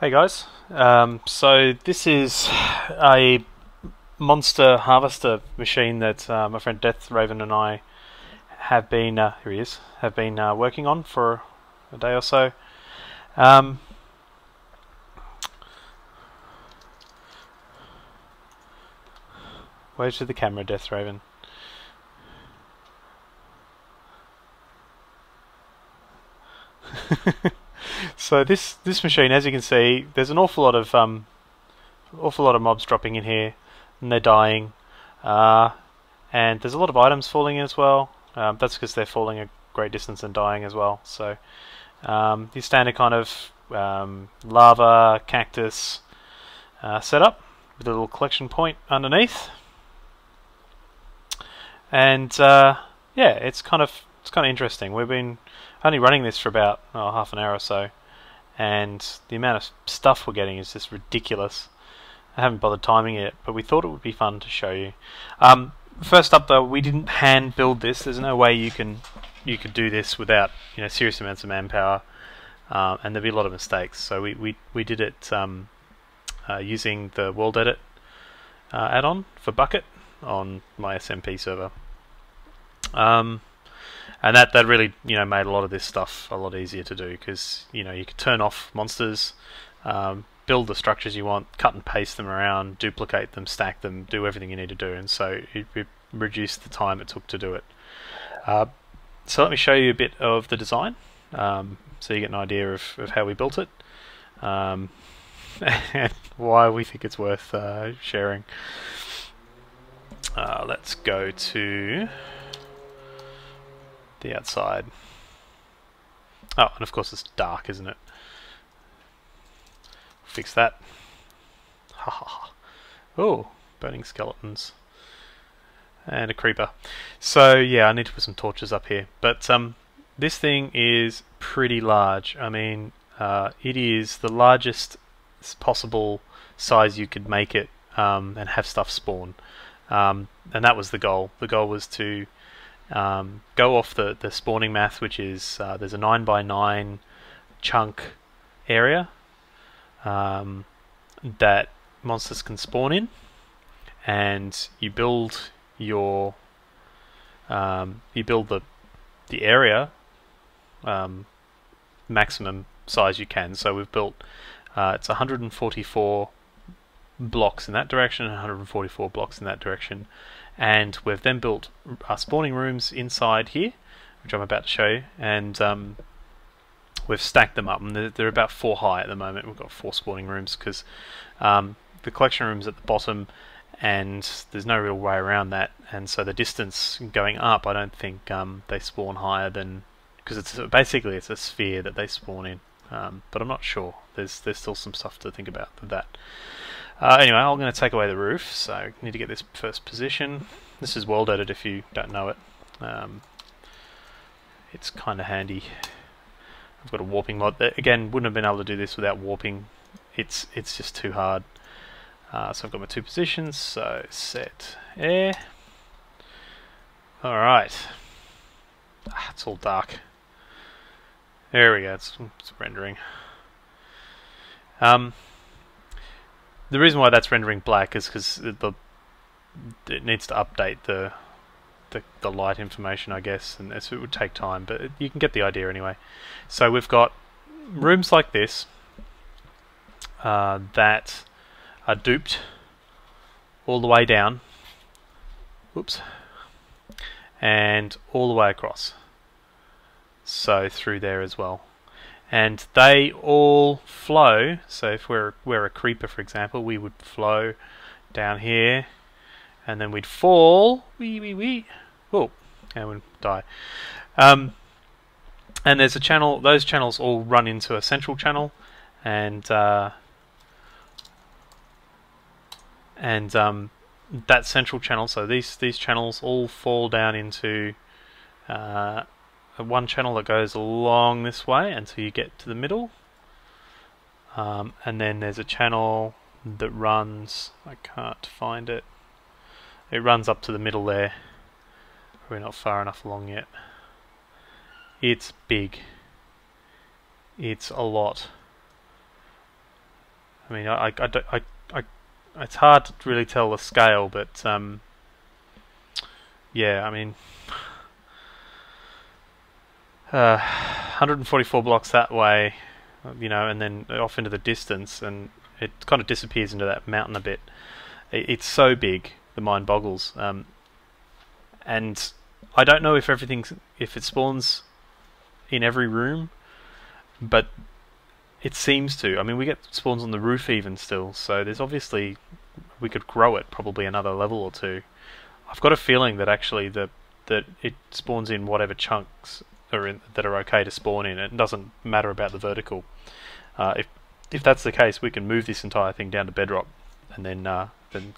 Hey guys, so this is a monster harvester machine that my friend Deathravyn and I have been, here he is, have been working on for a day or so. Um, Wave to the camera, Deathravyn. So this machine, as you can see, there's an awful lot of mobs dropping in here, and they're dying. And there's a lot of items falling in as well. That's because they're falling a great distance and dying as well. So your standard kind of lava cactus setup with a little collection point underneath, and yeah, it's kind of interesting. We've been only running this for about half an hour or so, and the amount of stuff we're getting is just ridiculous. I haven't bothered timing it, but we thought it would be fun to show you. First up, though, we didn't hand build this. There's no way you could do this without serious amounts of manpower, and there'd be a lot of mistakes. So we did it using the WorldEdit add-on for Bucket on my SMP server, and that really made a lot of this stuff a lot easier to do, because you could turn off monsters, build the structures you want, cut and paste them around, duplicate them, stack them, do everything you need to do, and so it reduced the time it took to do it. So let me show you a bit of the design, so you get an idea of how we built it, and why we think it's worth sharing. Let's go to the outside. Oh, and of course it's dark, isn't it? Fix that. Ha ha ha. Oh, burning skeletons. And a creeper. So yeah, I need to put some torches up here. But this thing is pretty large. I mean, it is the largest possible size you could make it, and have stuff spawn. And that was the goal. The goal was to go off the spawning math, which is there's a 9x9 chunk area that monsters can spawn in, and you build your the area maximum size you can. So we've built it's 144 blocks in that direction and 144 blocks in that direction, and we've then built spawning rooms inside here, which I'm about to show you, and we've stacked them up, and they're about 4 high at the moment. We've got 4 spawning rooms because the collection room's at the bottom, and there's no real way around that, and so the distance going up, I don't think they spawn higher than, because it's basically a sphere that they spawn in, but I'm not sure. There's still some stuff to think about with that. Anyway, I'm going to take away the roof, so I need to get this first position. This is WorldEdit if you don't know it. It's kind of handy. I've got a warping mod that, again, wouldn't have been able to do this without warping. It's just too hard. So I've got my 2 positions, so set air. Alright. It's all dark. There we go, it's rendering. The reason why that's rendering black is because it needs to update the light information, I guess, and so it would take time, but you can get the idea anyway. So we've got rooms like this that are duped all the way down, whoops, and all the way across, so through there as well. And they all flow, so if we're a creeper, for example, we would flow down here, and then we'd fall, whoa, and we'd die. And there's a channel, those channels all run into a central channel, and that central channel, so these channels all fall down into one channel that goes along this way until you get to the middle, and then there's a channel that runs, I can't find it, it runs up to the middle there. We're not far enough along yet. It's big, it's a lot. I mean, it's hard to really tell the scale, but yeah, I mean, 144 blocks that way, you know, and then off into the distance, and it kind of disappears into that mountain a bit. It's so big, the mind boggles. And I don't know if it spawns in every room, but it seems to. I mean, we get spawns on the roof even still, so there's obviously, we could grow it probably another level or two. I've got a feeling that actually that it spawns in whatever chunks that are okay to spawn in. It doesn't matter about the vertical. If that's the case, we can move this entire thing down to bedrock, and then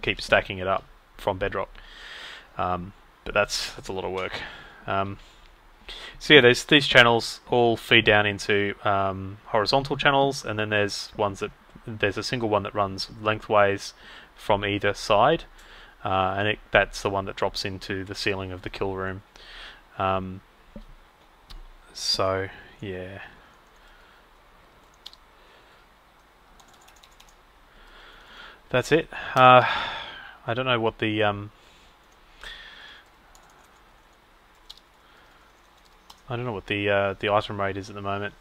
keep stacking it up from bedrock. But that's a lot of work. So yeah, these channels all feed down into horizontal channels, and then there's a single one that runs lengthways from either side, and that's the one that drops into the ceiling of the kill room. So yeah, that's it. I don't know what the the item rate is at the moment,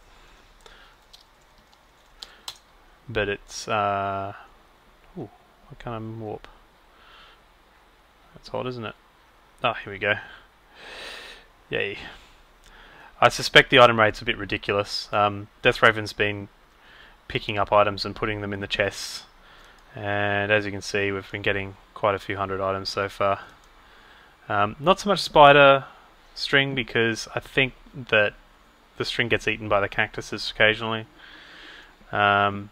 but it's ooh, what kind of warp? That's hot, isn't it? Ah, here we go. Yay. I suspect the item rate's a bit ridiculous. Deathravyn's been picking up items and putting them in the chests, and as you can see, we've been getting quite a few hundred items so far. Not so much spider string, because I think that the string gets eaten by the cactuses occasionally. So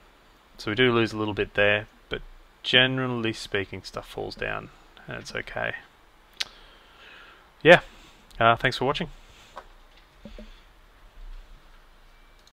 we do lose a little bit there, but generally speaking, stuff falls down, and it's okay. Yeah, thanks for watching.